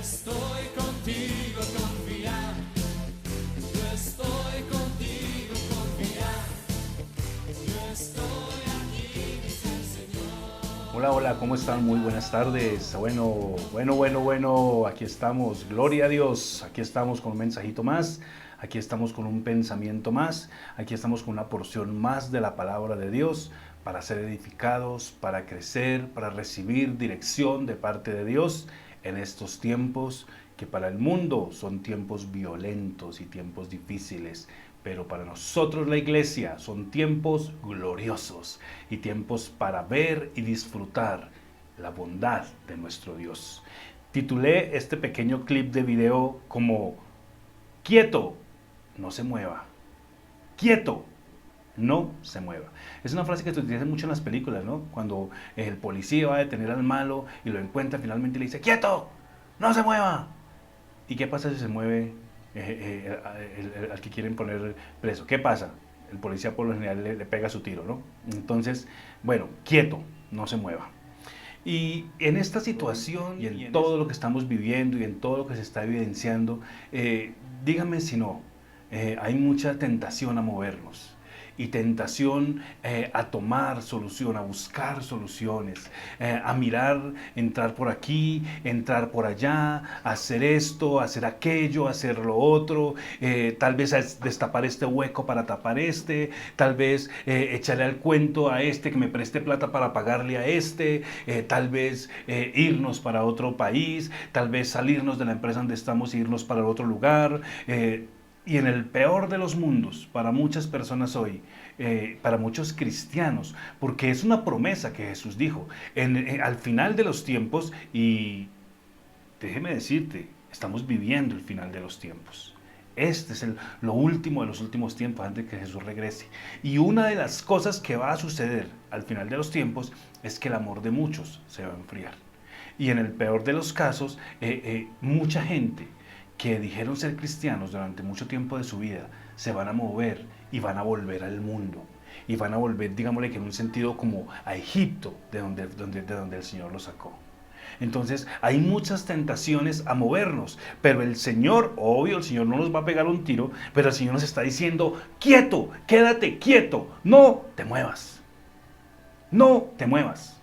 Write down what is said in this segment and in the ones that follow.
estoy contigo, confía. Yo estoy contigo, confía. Yo estoy aquí, dice el Señor. Hola, hola, ¿cómo están? Muy buenas tardes. Bueno, aquí estamos. Gloria a Dios. Aquí estamos con un mensajito más. Aquí estamos con un pensamiento más. Aquí estamos con una porción más de la palabra de Dios para ser edificados, para crecer, para recibir dirección de parte de Dios en estos tiempos que para el mundo son tiempos violentos y tiempos difíciles, pero para nosotros la iglesia son tiempos gloriosos y tiempos para ver y disfrutar la bondad de nuestro Dios. Titulé este pequeño clip de video como "Quieto, no se mueva". Quieto, no se mueva. Es una frase que se utiliza mucho en las películas, ¿no? Cuando el policía va a detener al malo y lo encuentra, finalmente le dice: "Quieto, no se mueva". ¿Y qué pasa si se mueve al que quieren poner preso? ¿Qué pasa? El policía por lo general le pega su tiro, ¿no? Entonces, bueno, quieto, no se mueva. Y en esta situación y en todo lo que estamos viviendo y en todo lo que se está evidenciando, díganme si no, hay mucha tentación a movernos y tentación a tomar solución, a buscar soluciones, a mirar, entrar por aquí, entrar por allá, hacer esto, hacer aquello, hacer lo otro, tal vez destapar este hueco para tapar este, tal vez echarle al cuento a este que me preste plata para pagarle a este, tal vez irnos para otro país, tal vez salirnos de la empresa donde estamos e irnos para otro lugar. Y en el peor de los mundos, para muchas personas hoy, para muchos cristianos, porque es una promesa que Jesús dijo, al final de los tiempos, y déjeme decirte, estamos viviendo el final de los tiempos. Este es lo último de los últimos tiempos antes de que Jesús regrese. Y una de las cosas que va a suceder al final de los tiempos es que el amor de muchos se va a enfriar. Y en el peor de los casos, mucha gente que dijeron ser cristianos durante mucho tiempo de su vida, se van a mover y van a volver al mundo. Y van a volver, digámosle que en un sentido como a Egipto, de donde el Señor los sacó. Entonces hay muchas tentaciones a movernos, pero el Señor, obvio, el Señor no nos va a pegar un tiro, pero el Señor nos está diciendo: quieto, quédate quieto, no te muevas. No te muevas.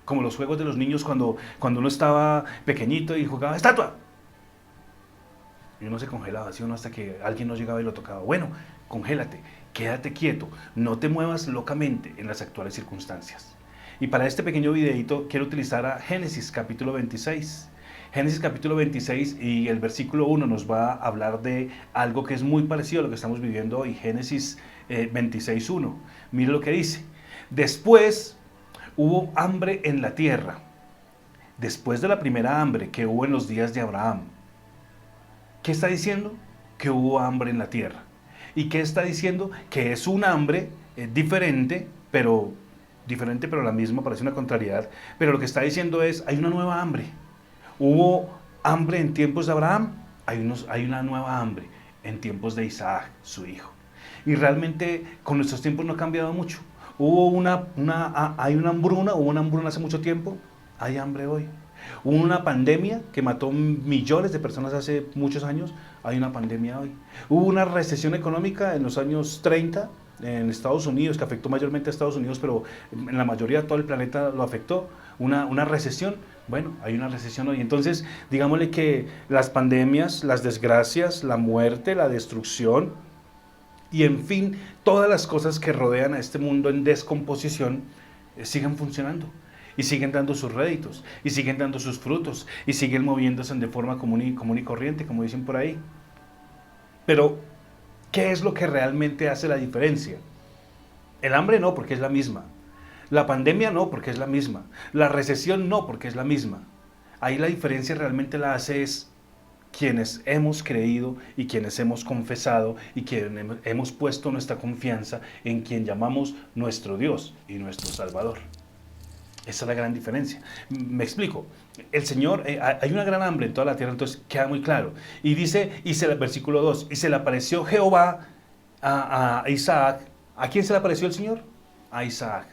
Como los juegos de los niños cuando uno estaba pequeñito y jugaba estatua. Y uno se congelaba, ¿sí o no? Hasta que alguien no llegaba y lo tocaba. Bueno, congélate, quédate quieto, no te muevas locamente en las actuales circunstancias. Y para este pequeño videito quiero utilizar a Génesis capítulo 26. Génesis capítulo 26 y el versículo 1 nos va a hablar de algo que es muy parecido a lo que estamos viviendo hoy. Génesis 26:1. Mire lo que dice. Después hubo hambre en la tierra, después de la primera hambre que hubo en los días de Abraham. ¿Qué está diciendo? Que hubo hambre en la tierra. ¿Y qué está diciendo? Que es un hambre diferente, pero la misma, parece una contrariedad. Pero lo que está diciendo es, hay una nueva hambre. Hubo hambre en tiempos de Abraham, hay una nueva hambre en tiempos de Isaac, su hijo. Y realmente con nuestros tiempos no ha cambiado mucho. Hubo hay una hambruna, hubo una hambruna hace mucho tiempo, hay hambre hoy. Hubo una pandemia que mató millones de personas hace muchos años, hay una pandemia hoy. Hubo una recesión económica en los años 30 en Estados Unidos, que afectó mayormente a Estados Unidos, pero en la mayoría de todo el planeta lo afectó. Una recesión, bueno, hay una recesión hoy. Entonces, digámosle que las pandemias, las desgracias, la muerte, la destrucción y en fin, todas las cosas que rodean a este mundo en descomposición siguen funcionando. Y siguen dando sus réditos, y siguen dando sus frutos, y siguen moviéndose de forma común y corriente, como dicen por ahí. Pero, ¿qué es lo que realmente hace la diferencia? El hambre no, porque es la misma. La pandemia no, porque es la misma. La recesión no, porque es la misma. Ahí la diferencia realmente la hace es quienes hemos creído y quienes hemos confesado y quienes hemos puesto nuestra confianza en quien llamamos nuestro Dios y nuestro Salvador. Esa es la gran diferencia. Me explico. El Señor, hay una gran hambre en toda la tierra, entonces queda muy claro. Y dice, versículo 2, y se le apareció Jehová a Isaac. ¿A quién se le apareció el Señor? A Isaac.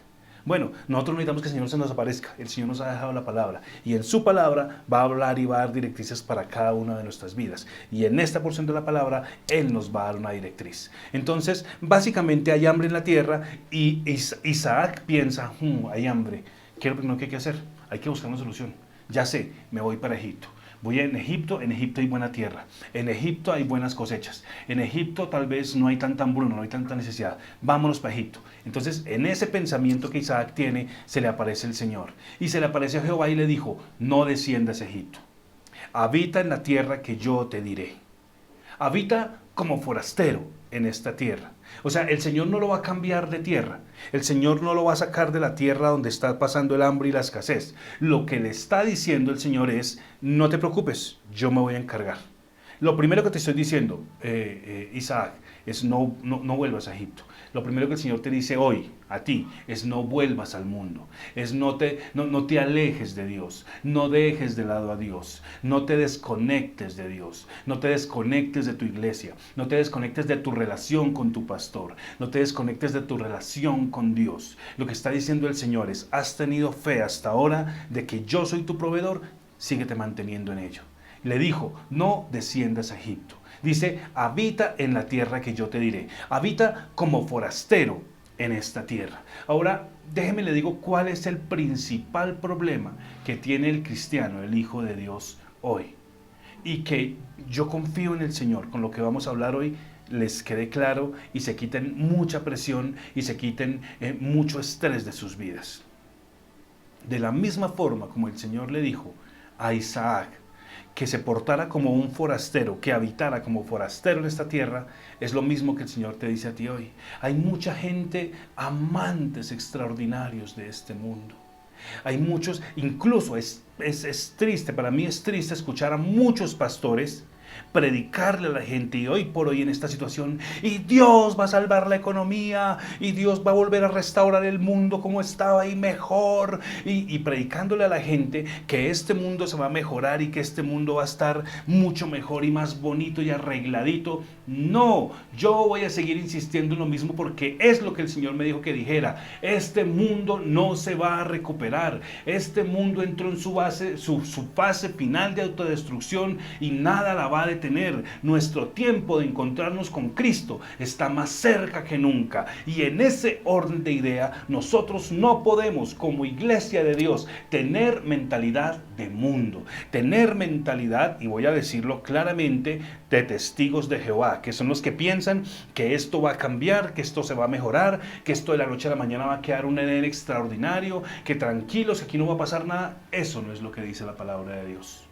Bueno, nosotros necesitamos que el Señor se nos aparezca. El Señor nos ha dejado la palabra. Y en su palabra va a hablar y va a dar directrices para cada una de nuestras vidas. Y en esta porción de la palabra, Él nos va a dar una directriz. Entonces, básicamente hay hambre en la tierra y Isaac piensa, hay hambre. ¿Qué es lo primero que hay que hacer? Hay que buscar una solución. Ya sé, me voy para Egipto. Voy en Egipto hay buena tierra. En Egipto hay buenas cosechas. En Egipto tal vez no hay tanta hambruna, no hay tanta necesidad. Vámonos para Egipto. Entonces, en ese pensamiento que Isaac tiene, se le aparece el Señor. Y se le aparece a Jehová y le dijo, no desciendas a Egipto. Habita en la tierra que yo te diré. Habita como forastero en esta tierra. O sea, el Señor no lo va a cambiar de tierra. El Señor no lo va a sacar de la tierra donde está pasando el hambre y la escasez. Lo que le está diciendo el Señor es, no te preocupes, yo me voy a encargar. Lo primero que te estoy diciendo, Isaac, es no vuelvas a Egipto. Lo primero que el Señor te dice hoy a ti es no vuelvas al mundo, es no te alejes de Dios, no dejes de lado a Dios, no te desconectes de Dios, no te desconectes de tu iglesia, no te desconectes de tu relación con tu pastor, no te desconectes de tu relación con Dios. Lo que está diciendo el Señor es, has tenido fe hasta ahora de que yo soy tu proveedor, síguete manteniendo en ello. Le dijo, no desciendas a Egipto. Dice, habita en la tierra que yo te diré. Habita como forastero en esta tierra. Ahora, déjeme le digo cuál es el principal problema que tiene el cristiano, el Hijo de Dios hoy. Y que yo confío en el Señor, con lo que vamos a hablar hoy, les quede claro y se quiten mucha presión y se quiten mucho estrés de sus vidas. De la misma forma como el Señor le dijo a Isaac, que se portara como un forastero, que habitara como forastero en esta tierra, es lo mismo que el Señor te dice a ti hoy. Hay mucha gente, amantes extraordinarios de este mundo. Hay muchos, incluso es triste, para mí es triste escuchar a muchos pastores predicarle a la gente y hoy por hoy en esta situación, y Dios va a salvar la economía, y Dios va a volver a restaurar el mundo como estaba y mejor, y predicándole a la gente que este mundo se va a mejorar y que este mundo va a estar mucho mejor y más bonito y arregladito. No, yo voy a seguir insistiendo en lo mismo porque es lo que el Señor me dijo que dijera. Este mundo no se va a recuperar. Este mundo entró en su fase final de autodestrucción y nada la va a detener. Nuestro tiempo de encontrarnos con Cristo está más cerca que nunca. Y en ese orden de idea, nosotros no podemos, como iglesia de Dios, tener mentalidad de mundo. Tener mentalidad, y voy a decirlo claramente, de testigos de Jehová, que son los que piensan que esto va a cambiar, que esto se va a mejorar, que esto de la noche a la mañana va a quedar un Edén extraordinario, que tranquilos, que aquí no va a pasar nada. Eso no es lo que dice la palabra de Dios.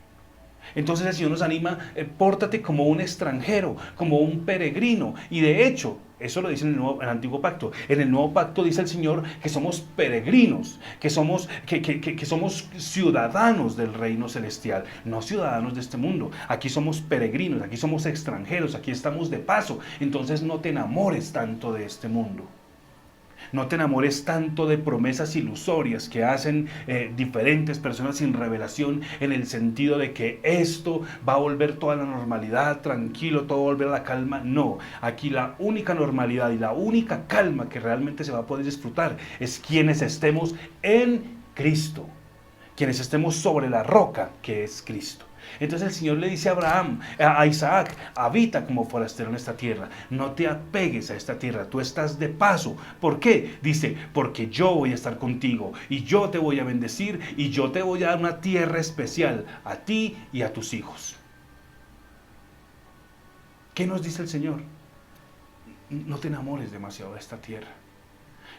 Entonces el Señor nos anima, pórtate como un extranjero, como un peregrino. Y de hecho, eso lo dice en el Antiguo Pacto. En el Nuevo Pacto dice el Señor que somos peregrinos, que somos ciudadanos del reino celestial, no ciudadanos de este mundo. Aquí somos peregrinos, aquí somos extranjeros, aquí estamos de paso. Entonces no te enamores tanto de este mundo. No te enamores tanto de promesas ilusorias que hacen diferentes personas sin revelación, en el sentido de que esto va a volver toda la normalidad, tranquilo, todo va a volver a la calma. No, aquí la única normalidad y la única calma que realmente se va a poder disfrutar es quienes estemos en Cristo, quienes estemos sobre la roca que es Cristo. Entonces el Señor le dice a Isaac, habita como forastero en esta tierra, no te apegues a esta tierra, tú estás de paso. ¿Por qué? Dice, porque yo voy a estar contigo y yo te voy a bendecir y yo te voy a dar una tierra especial a ti y a tus hijos. ¿Qué nos dice el Señor? No te enamores demasiado de esta tierra.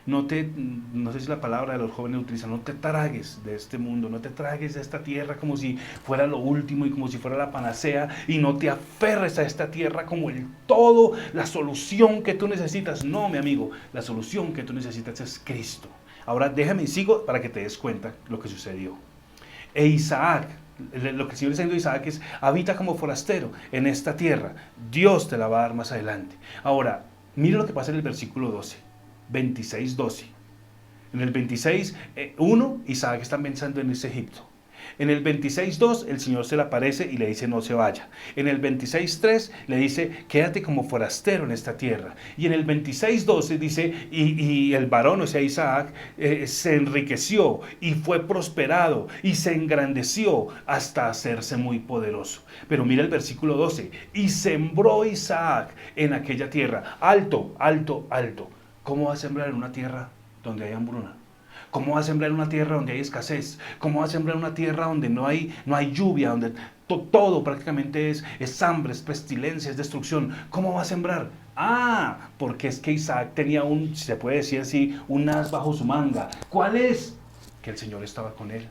No sé si la palabra de los jóvenes utiliza, no te tragues de este mundo, no te tragues de esta tierra como si fuera lo último y como si fuera la panacea, y no te aferres a esta tierra como el todo, la solución que tú necesitas. No, mi amigo, la solución que tú necesitas es Cristo. Ahora déjame y sigo para que te des cuenta lo que sucedió. E Isaac, lo que el Señor está diciendo a Isaac es, habita como forastero en esta tierra, Dios te la va a dar más adelante. Ahora, mira lo que pasa en el versículo 26:12. En el 26:1, Isaac está pensando en ese Egipto. En el 26.2 el Señor se le aparece y le dice no se vaya. En el 26.3 le dice quédate como forastero en esta tierra. Y en el 26.12 dice y el varón, o sea Isaac, se enriqueció y fue prosperado y se engrandeció hasta hacerse muy poderoso. Pero mira el versículo 12. Y sembró Isaac en aquella tierra. Alto, alto, alto. ¿Cómo va a sembrar en una tierra donde hay hambruna? ¿Cómo va a sembrar en una tierra donde hay escasez? ¿Cómo va a sembrar en una tierra donde no hay lluvia, donde todo prácticamente es hambre, es pestilencia, es destrucción? ¿Cómo va a sembrar? Ah, porque es que Isaac tenía si se puede decir así, un as bajo su manga. ¿Cuál es? Que el Señor estaba con él.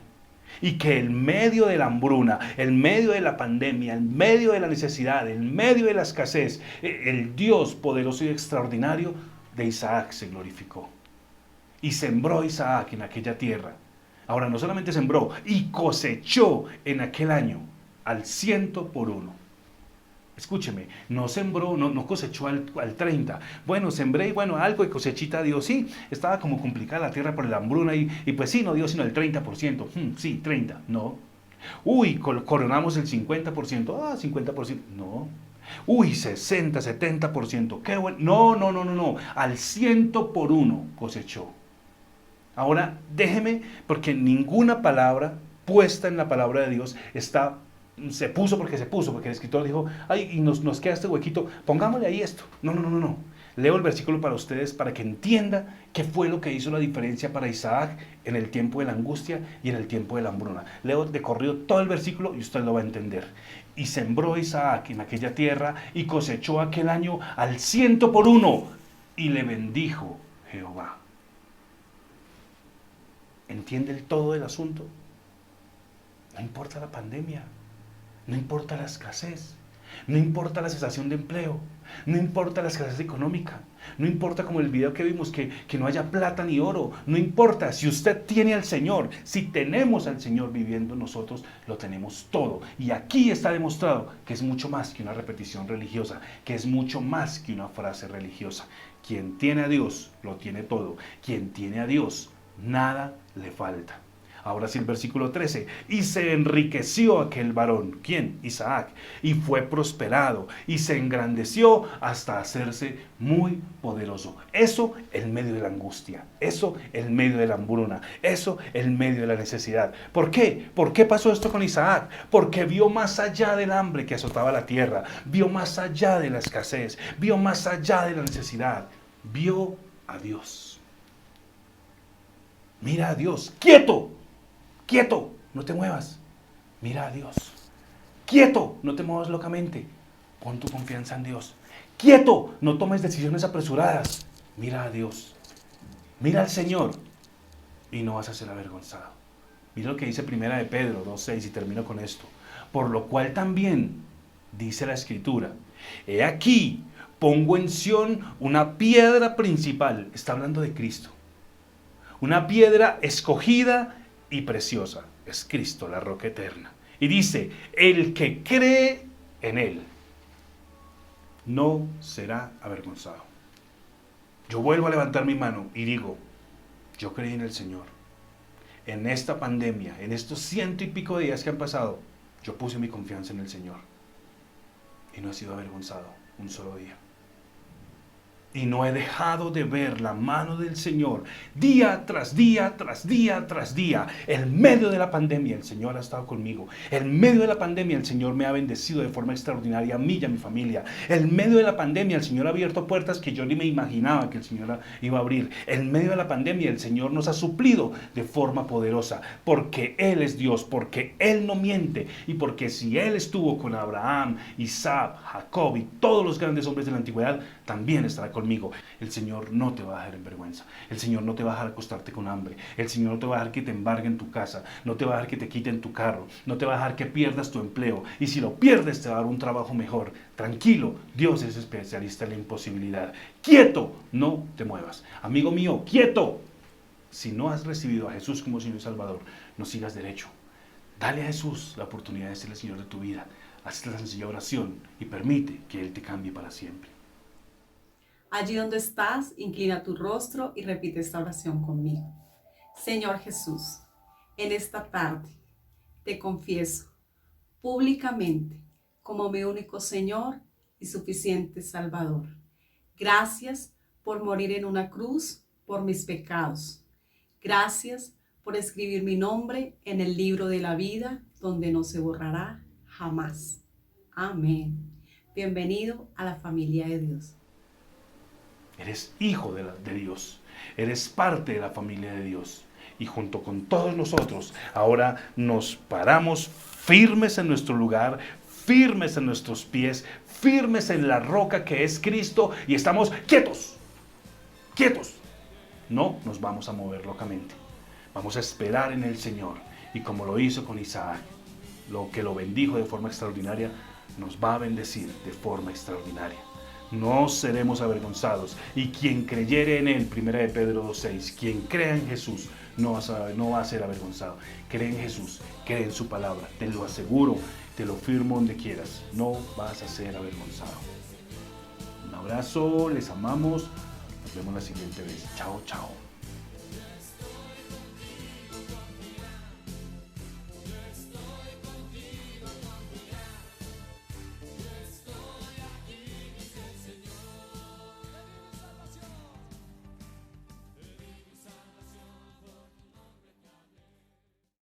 Y que en medio de la hambruna, en medio de la pandemia, en medio de la necesidad, en medio de la escasez, el Dios poderoso y extraordinario de Isaac se glorificó. Y sembró Isaac en aquella tierra. Ahora no solamente sembró, y cosechó en aquel año al 100 por 1. Escúcheme, no sembró, no cosechó al 30. Bueno, sembré y bueno, algo de cosechita dio. Sí, estaba como complicada la tierra por la hambruna y pues sí, no dio sino el 30%. Sí, 30, no. Uy, coronamos el 50%. 50%, no. Uy, 60, 70%. Qué bueno. No. Al 100 por 1 cosechó. Ahora déjeme, porque ninguna palabra puesta en la palabra de Dios se puso, porque el escritor dijo, ay, y nos queda este huequito, pongámosle ahí esto. No. Leo el versículo para ustedes para que entienda qué fue lo que hizo la diferencia para Isaac en el tiempo de la angustia y en el tiempo de la hambruna. Leo de corrido todo el versículo y usted lo va a entender. Y sembró Isaac en aquella tierra y cosechó aquel año al 100 por 1 y le bendijo Jehová. ¿Entiende el todo del asunto? No importa la pandemia, no importa la escasez, no importa la cesación de empleo, no importa la escasez económica, no importa como el video que vimos que no haya plata ni oro, no importa, si usted tiene al Señor, si tenemos al Señor viviendo nosotros, lo tenemos todo. Y aquí está demostrado que es mucho más que una repetición religiosa, que es mucho más que una frase religiosa. Quien tiene a Dios, lo tiene todo. Quien tiene a Dios, nada le falta. Ahora sí el versículo 13. Y se enriqueció aquel varón. ¿Quién? Isaac. Y fue prosperado. Y se engrandeció hasta hacerse muy poderoso. Eso en medio de la angustia. Eso en medio de la hambruna. Eso en medio de la necesidad. ¿Por qué? ¿Por qué pasó esto con Isaac? Porque vio más allá del hambre que azotaba la tierra. Vio más allá de la escasez. Vio más allá de la necesidad. Vio a Dios. Mira a Dios. ¡Quieto! ¡Quieto! No te muevas. Mira a Dios. ¡Quieto! No te muevas locamente. Pon tu confianza en Dios. ¡Quieto! No tomes decisiones apresuradas. Mira a Dios. Mira al Señor. Y no vas a ser avergonzado. Mira lo que dice Primera de Pedro 2:6 y termino con esto. Por lo cual también, dice la Escritura, he aquí, pongo en Sión una piedra principal. Está hablando de Cristo. Una piedra escogida y preciosa. Es Cristo, la roca eterna. Y dice, el que cree en Él no será avergonzado. Yo vuelvo a levantar mi mano y digo, yo creí en el Señor. En esta pandemia, en estos 100 y pico de días que han pasado, yo puse mi confianza en el Señor. Y no he sido avergonzado un solo día. Y no he dejado de ver la mano del Señor día tras día, tras día, tras día. En medio de la pandemia el Señor ha estado conmigo. En medio de la pandemia el Señor me ha bendecido de forma extraordinaria a mí y a mi familia. En medio de la pandemia el Señor ha abierto puertas que yo ni me imaginaba que el Señor iba a abrir. En medio de la pandemia el Señor nos ha suplido de forma poderosa. Porque Él es Dios, porque Él no miente. Y porque si Él estuvo con Abraham, Isaac, Jacob y todos los grandes hombres de la antigüedad, también estará conmigo. El Señor no te va a dejar en vergüenza. El Señor no te va a dejar acostarte con hambre. El Señor no te va a dejar que te embarguen tu casa. No te va a dejar que te quiten tu carro. No te va a dejar que pierdas tu empleo. Y si lo pierdes, te va a dar un trabajo mejor. Tranquilo, Dios es especialista en la imposibilidad. ¡Quieto! No te muevas. Amigo mío, ¡quieto! Si no has recibido a Jesús como Señor y Salvador, no sigas derecho. Dale a Jesús la oportunidad de ser el Señor de tu vida. Haz la sencilla oración y permite que Él te cambie para siempre. Allí donde estás, inclina tu rostro y repite esta oración conmigo. Señor Jesús, en esta tarde te confieso públicamente como mi único Señor y suficiente Salvador. Gracias por morir en una cruz por mis pecados. Gracias por escribir mi nombre en el libro de la vida, donde no se borrará jamás. Amén. Bienvenido a la familia de Dios. Eres hijo de Dios, eres parte de la familia de Dios. Y junto con todos nosotros, ahora nos paramos firmes en nuestro lugar, firmes en nuestros pies, firmes en la roca que es Cristo, y estamos quietos, quietos. No nos vamos a mover locamente. Vamos a esperar en el Señor. Y como lo hizo con Isaac, lo que lo bendijo de forma extraordinaria, nos va a bendecir de forma extraordinaria. No seremos avergonzados. Y quien creyere en Él, 1 de Pedro 2:6, quien crea en Jesús, no va a ser avergonzado. Cree en Jesús, cree en su palabra. Te lo aseguro, te lo firmo donde quieras. No vas a ser avergonzado. Un abrazo, les amamos. Nos vemos la siguiente vez. Chao, chao.